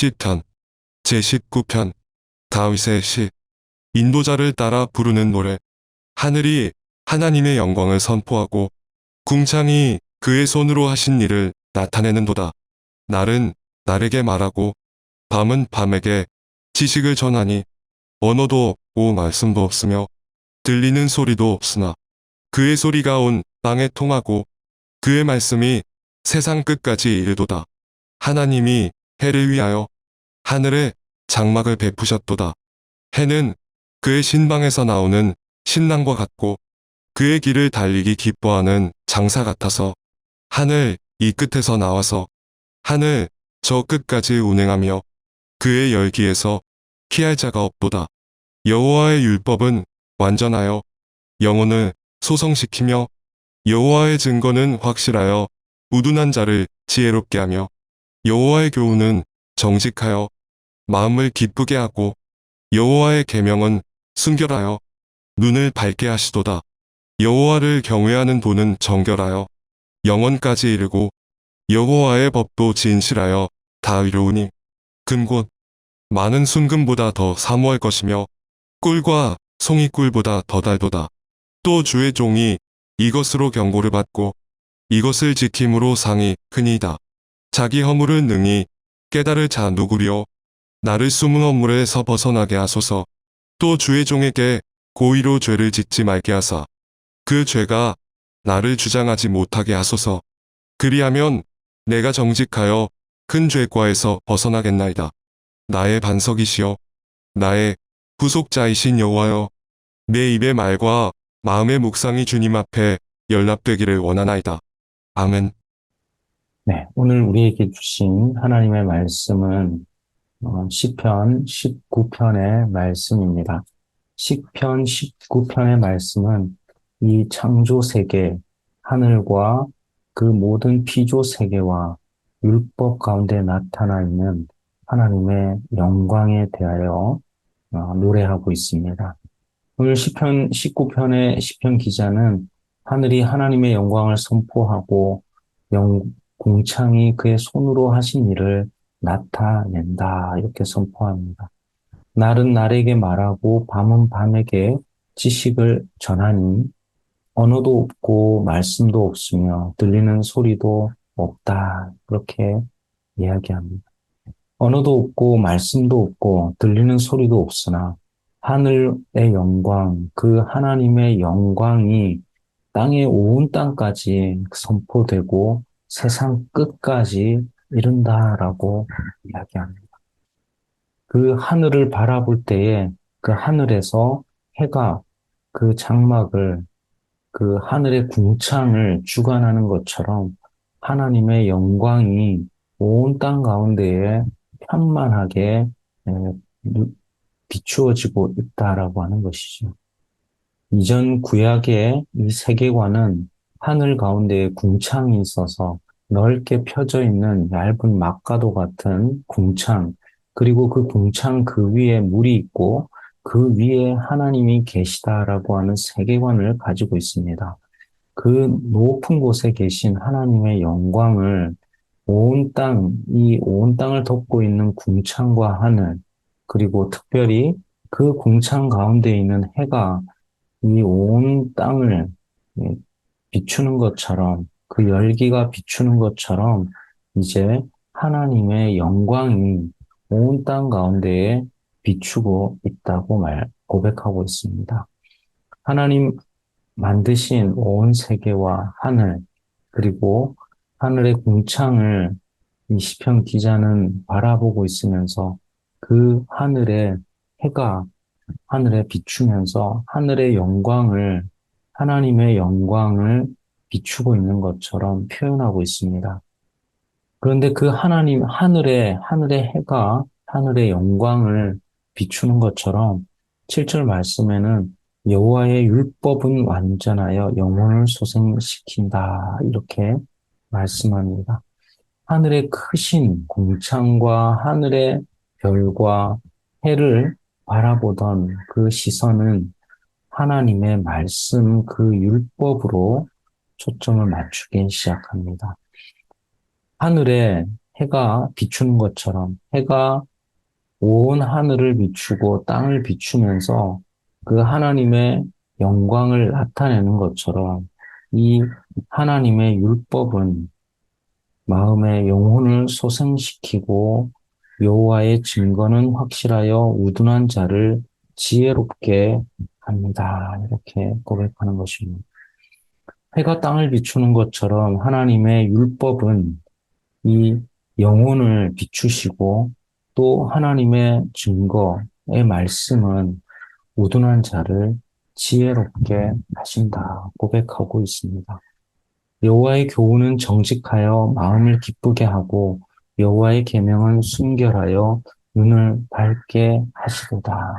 시편 제19편 다윗의 시. 인도자를 따라 부르는 노래. 하늘이 하나님의 영광을 선포하고 궁창이 그의 손으로 하신 일을 나타내는도다. 날은 날에게 말하고 밤은 밤에게 지식을 전하니 언어도 없고 말씀도 없으며 들리는 소리도 없으나 그의 소리가 온 땅에 통하고 그의 말씀이 세상 끝까지 이르도다. 하나님이 해를 위하여 하늘에 장막을 베푸셨도다. 해는 그의 신방에서 나오는 신랑과 같고 그의 길을 달리기 기뻐하는 장사 같아서 하늘 이 끝에서 나와서 하늘 저 끝까지 운행하며 그의 열기에서 피할 자가 없도다. 여호와의 율법은 완전하여 영혼을 소성시키며 여호와의 증거는 확실하여 우둔한 자를 지혜롭게 하며 여호와의 교훈은 정직하여 마음을 기쁘게 하고 여호와의 계명은 순결하여 눈을 밝게 하시도다. 여호와를 경외하는 도는 정결하여 영원까지 이르고 여호와의 법도 진실하여 다의로우니 금곧 많은 순금보다 더 사모할 것이며 꿀과 송이꿀보다 더 달도다. 또 주의 종이 이것으로 경고를 받고 이것을 지킴으로 상이 크니이다. 자기 허물을 능히 깨달을 자 누구리요. 나를 숨은 허물에서 벗어나게 하소서. 또 주의 종에게 고의로 죄를 짓지 말게 하사 그 죄가 나를 주장하지 못하게 하소서. 그리하면 내가 정직하여 큰 죄과에서 벗어나겠나이다. 나의 반석이시여 나의 구속자이신 여호와여 내 입의 말과 마음의 묵상이 주님 앞에 연락되기를 원하나이다. 아멘. 네, 오늘 우리에게 주신 하나님의 말씀은 시편 19편의 말씀입니다. 시편 19편의 말씀은 이 창조 세계, 하늘과 그 모든 피조 세계와 율법 가운데 나타나 있는 하나님의 영광에 대하여 노래하고 있습니다. 오늘 시편 19편의 시편 기자는 하늘이 하나님의 영광을 선포하고 공창이 그의 손으로 하신 일을 나타낸다 이렇게 선포합니다. 날은 날에게 말하고 밤은 밤에게 지식을 전하니 언어도 없고 말씀도 없으며 들리는 소리도 없다 그렇게 이야기합니다. 언어도 없고 말씀도 없고 들리는 소리도 없으나 하늘의 영광, 그 하나님의 영광이 땅의 온 땅까지 선포되고 세상 끝까지 이른다라고 이야기합니다. 그 하늘을 바라볼 때에 그 하늘에서 해가 그 장막을, 그 하늘의 궁창을 주관하는 것처럼 하나님의 영광이 온 땅 가운데에 편만하게 에, 비추어지고 있다라고 하는 것이죠. 이전 구약의 이 세계관은 하늘 가운데에 궁창이 있어서 넓게 펴져 있는 얇은 막가도 같은 궁창, 그리고 그 궁창 그 위에 물이 있고 그 위에 하나님이 계시다라고 하는 세계관을 가지고 있습니다. 그 높은 곳에 계신 하나님의 영광을 이 온 땅을 덮고 있는 궁창과 하늘, 그리고 특별히 그 궁창 가운데 있는 해가 이 온 땅을 예, 비추는 것처럼, 그 열기가 비추는 것처럼, 이제 하나님의 영광이 온 땅 가운데에 비추고 있다고 고백하고 있습니다. 하나님 만드신 온 세계와 하늘, 그리고 하늘의 궁창을 이 시편 기자는 바라보고 있으면서 그 하늘에 해가 하늘에 비추면서 하나님의 영광을 비추고 있는 것처럼 표현하고 있습니다. 그런데 그 하늘의 해가 하늘의 영광을 비추는 것처럼 7절 말씀에는 여호와의 율법은 완전하여 영혼을 소생시킨다. 이렇게 말씀합니다. 하늘의 크신 공창과 하늘의 별과 해를 바라보던 그 시선은 하나님의 말씀 그 율법으로 초점을 맞추기 시작합니다. 하늘에 해가 비추는 것처럼 해가 온 하늘을 비추고 땅을 비추면서 그 하나님의 영광을 나타내는 것처럼 이 하나님의 율법은 마음의 영혼을 소생시키고 여호와의 증거는 확실하여 우둔한 자를 지혜롭게 합니다. 이렇게 고백하는 것입니다. 해가 땅을 비추는 것처럼 하나님의 율법은 이 영혼을 비추시고 또 하나님의 증거의 말씀은 우둔한 자를 지혜롭게 하신다 고백하고 있습니다. 여호와의 교훈은 정직하여 마음을 기쁘게 하고 여호와의 계명은 순결하여 눈을 밝게 하시도다.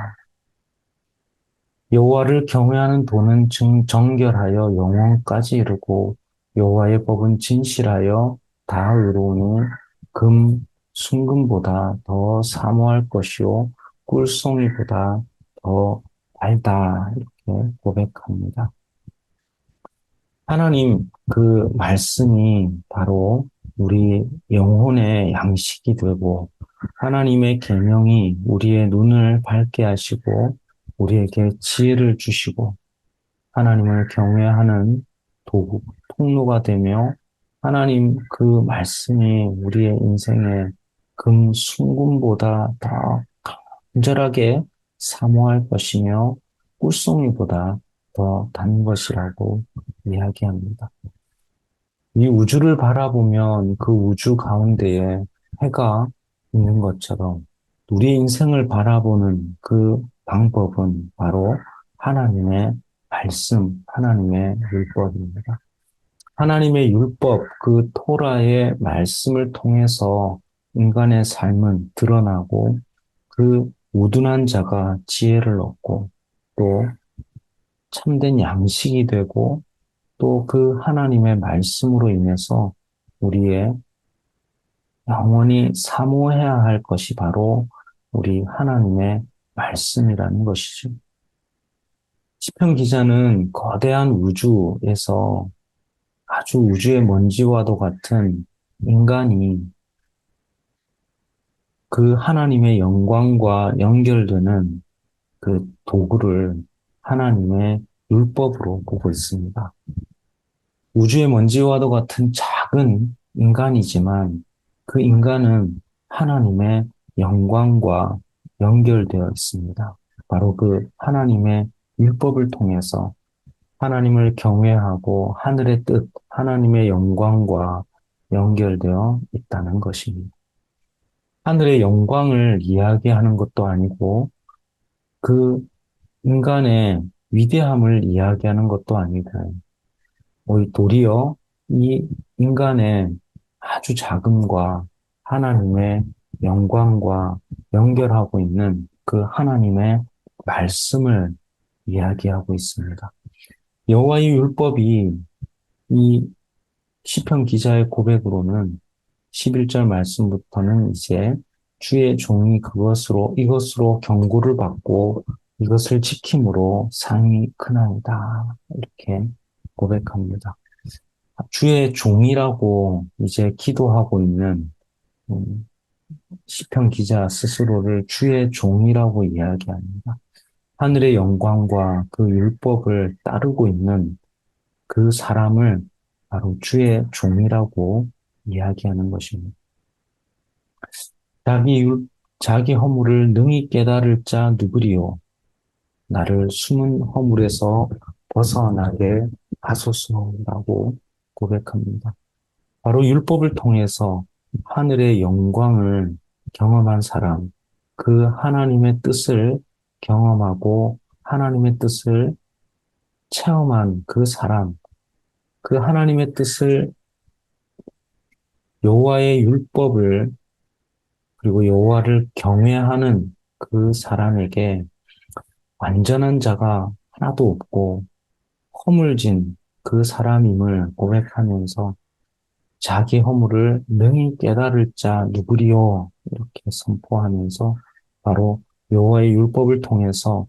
여호와를 경외하는 도는 정결하여 영원까지 이르고 여호와의 법은 진실하여 다 의로우니 순금보다 더 사모할 것이요 꿀송이보다 더 달다 이렇게 고백합니다. 하나님 그 말씀이 바로 우리 영혼의 양식이 되고 하나님의 계명이 우리의 눈을 밝게 하시고 우리에게 지혜를 주시고 하나님을 경외하는 도구, 통로가 되며 하나님 그 말씀이 우리의 인생의 순금보다 더 간절하게 사모할 것이며 꿀송이보다 더 단 것이라고 이야기합니다. 이 우주를 바라보면 그 우주 가운데에 해가 있는 것처럼 우리 인생을 바라보는 그 방법은 바로 하나님의 말씀, 하나님의 율법입니다. 하나님의 율법, 그 토라의 말씀을 통해서 인간의 삶은 드러나고 그 우둔한 자가 지혜를 얻고 또 참된 양식이 되고 또 그 하나님의 말씀으로 인해서 우리의 영원히 사모해야 할 것이 바로 우리 하나님의 말씀이라는 것이죠. 시편 기자는 거대한 우주에서 아주 우주의 먼지와도 같은 인간이 그 하나님의 영광과 연결되는 그 도구를 하나님의 율법으로 보고 있습니다. 우주의 먼지와도 같은 작은 인간이지만 그 인간은 하나님의 영광과 연결되어 있습니다. 바로 그 하나님의 율법을 통해서 하나님을 경외하고 하늘의 뜻, 하나님의 영광과 연결되어 있다는 것입니다. 하늘의 영광을 이야기하는 것도 아니고 그 인간의 위대함을 이야기하는 것도 아니고 도리어 이 인간의 아주 작음과 하나님의 영광과 연결하고 있는 그 하나님의 말씀을 이야기하고 있습니다. 여호와의 율법이 이 시편 기자의 고백으로는 11절 말씀부터는 이제 주의 종이 이것으로 경고를 받고 이것을 지킴으로 상이 크나이다. 이렇게 고백합니다. 주의 종이라고 이제 기도하고 있는 시편 기자 스스로를 주의 종이라고 이야기합니다. 하늘의 영광과 그 율법을 따르고 있는 그 사람을 바로 주의 종이라고 이야기하는 것입니다. 자기 허물을 능히 깨달을 자 누구리요? 나를 숨은 허물에서 벗어나게 하소서라고 고백합니다. 바로 율법을 통해서 하늘의 영광을 경험한 사람, 그 하나님의 뜻을 경험하고 하나님의 뜻을 체험한 그 사람, 그 하나님의 뜻을 여호와의 율법을 그리고 여호와를 경외하는 그 사람에게 완전한 자가 하나도 없고 허물진 그 사람임을 고백하면서 자기 허물을 능히 깨달을 자 누구리요? 이렇게 선포하면서 바로 여호와의 율법을 통해서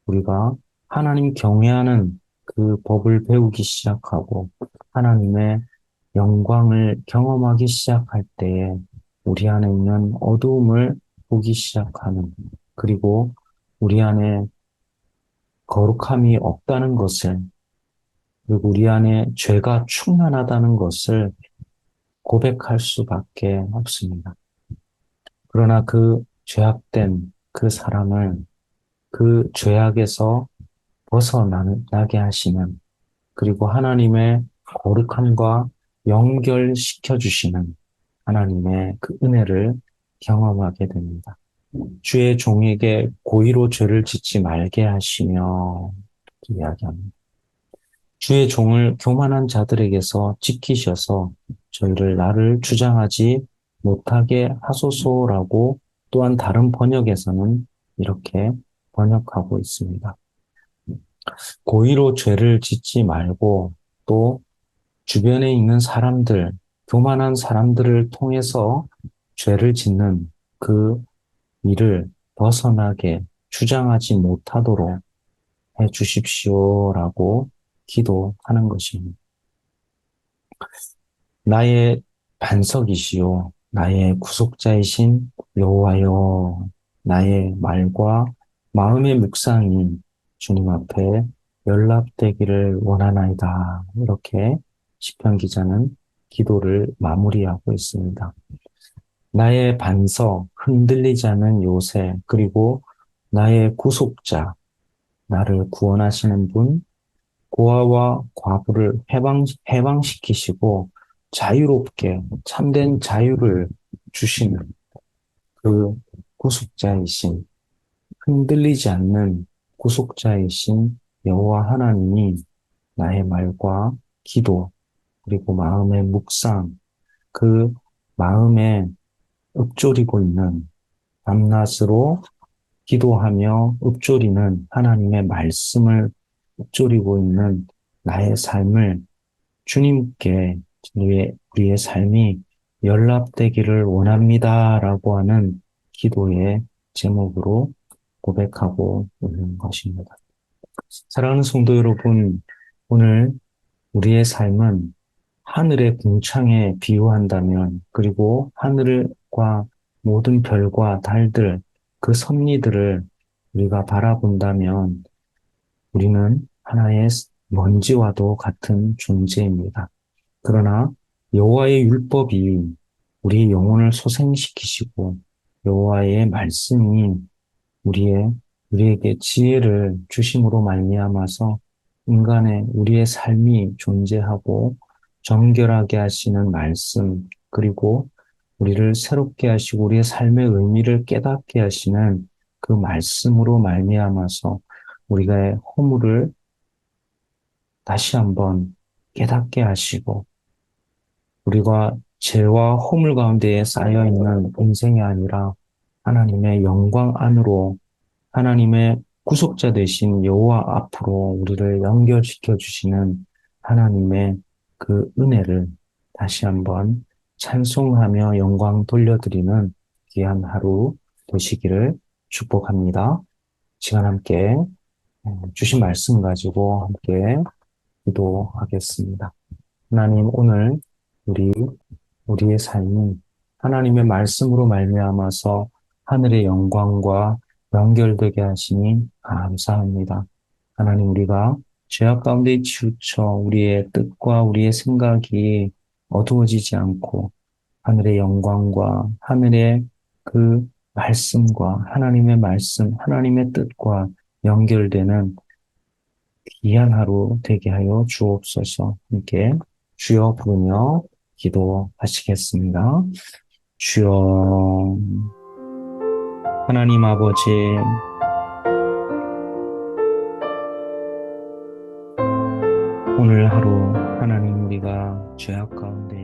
우리가 하나님 경외하는 그 법을 배우기 시작하고 하나님의 영광을 경험하기 시작할 때에 우리 안에 있는 어두움을 보기 시작하는, 그리고 우리 안에 거룩함이 없다는 것을, 그리고 우리 안에 죄가 충만하다는 것을 고백할 수밖에 없습니다. 그러나 그 죄악된 그 사람을 그 죄악에서 벗어나게 하시는, 그리고 하나님의 거룩함과 연결시켜 주시는 하나님의 그 은혜를 경험하게 됩니다. 주의 종에게 고의로 죄를 짓지 말게 하시며 이야기합니다. 주의 종을 교만한 자들에게서 지키셔서 저희를 나를 주장하지 못하게 하소서라고, 또한 다른 번역에서는 이렇게 번역하고 있습니다. 고의로 죄를 짓지 말고, 또 주변에 있는 사람들, 교만한 사람들을 통해서 죄를 짓는 그 일을 벗어나게 주장하지 못하도록 해 주십시오라고 기도하는 것입니다. 나의 반석이시요, 나의 구속자이신 여호와여, 나의 말과 마음의 묵상이 주님 앞에 연락되기를 원하나이다. 이렇게 시편 기자는 기도를 마무리하고 있습니다. 나의 반석, 흔들리지 않는 요새, 그리고 나의 구속자, 나를 구원하시는 분, 고아와 과부를 해방시키시고 자유롭게 참된 자유를 주시는 그 구속자이신, 흔들리지 않는 구속자이신 여호와 하나님이 나의 말과 기도, 그리고 마음의 묵상, 그 마음에 읊조리고 있는, 밤낮으로 기도하며 읊조리는 하나님의 말씀을 읊조리고 있는 나의 삶을 주님께, 우리의 삶이 연락되기를 원합니다라고 하는 기도의 제목으로 고백하고 있는 것입니다. 사랑하는 성도 여러분, 오늘 우리의 삶은 하늘의 궁창에 비유한다면, 그리고 하늘과 모든 별과 달들, 그 섭리들을 우리가 바라본다면, 우리는 하나의 먼지와도 같은 존재입니다. 그러나 여호와의 율법이 우리 영혼을 소생시키시고, 여호와의 말씀이 우리에게 지혜를 주심으로 말미암아서 우리의 삶이 존재하고 정결하게 하시는 말씀, 그리고 우리를 새롭게 하시고 우리의 삶의 의미를 깨닫게 하시는 그 말씀으로 말미암아서 우리가 허물을 다시 한번 깨닫게 하시고, 우리가 죄와 허물 가운데에 쌓여 있는 인생이 아니라 하나님의 영광 안으로, 하나님의 구속자 되신 여호와 앞으로 우리를 연결시켜 주시는 하나님의 그 은혜를 다시 한번 찬송하며 영광 돌려드리는 귀한 하루 되시기를 축복합니다. 시간 함께 주신 말씀 가지고 함께 기도하겠습니다. 하나님, 오늘 우리 우리의 삶이 하나님의 말씀으로 말미암아서 하늘의 영광과 연결되게 하시니 감사합니다. 하나님, 우리가 죄악 가운데 치우쳐 우리의 뜻과 우리의 생각이 어두워지지 않고 하늘의 영광과 하늘의 그 말씀과 하나님의 말씀, 하나님의 뜻과 연결되는 귀한 하루 되게 하여 주옵소서. 함께 주여 부르며 기도하시겠습니다. 주여, 하나님 아버지, 오늘 하루 하나님, 우리가 죄악 가운데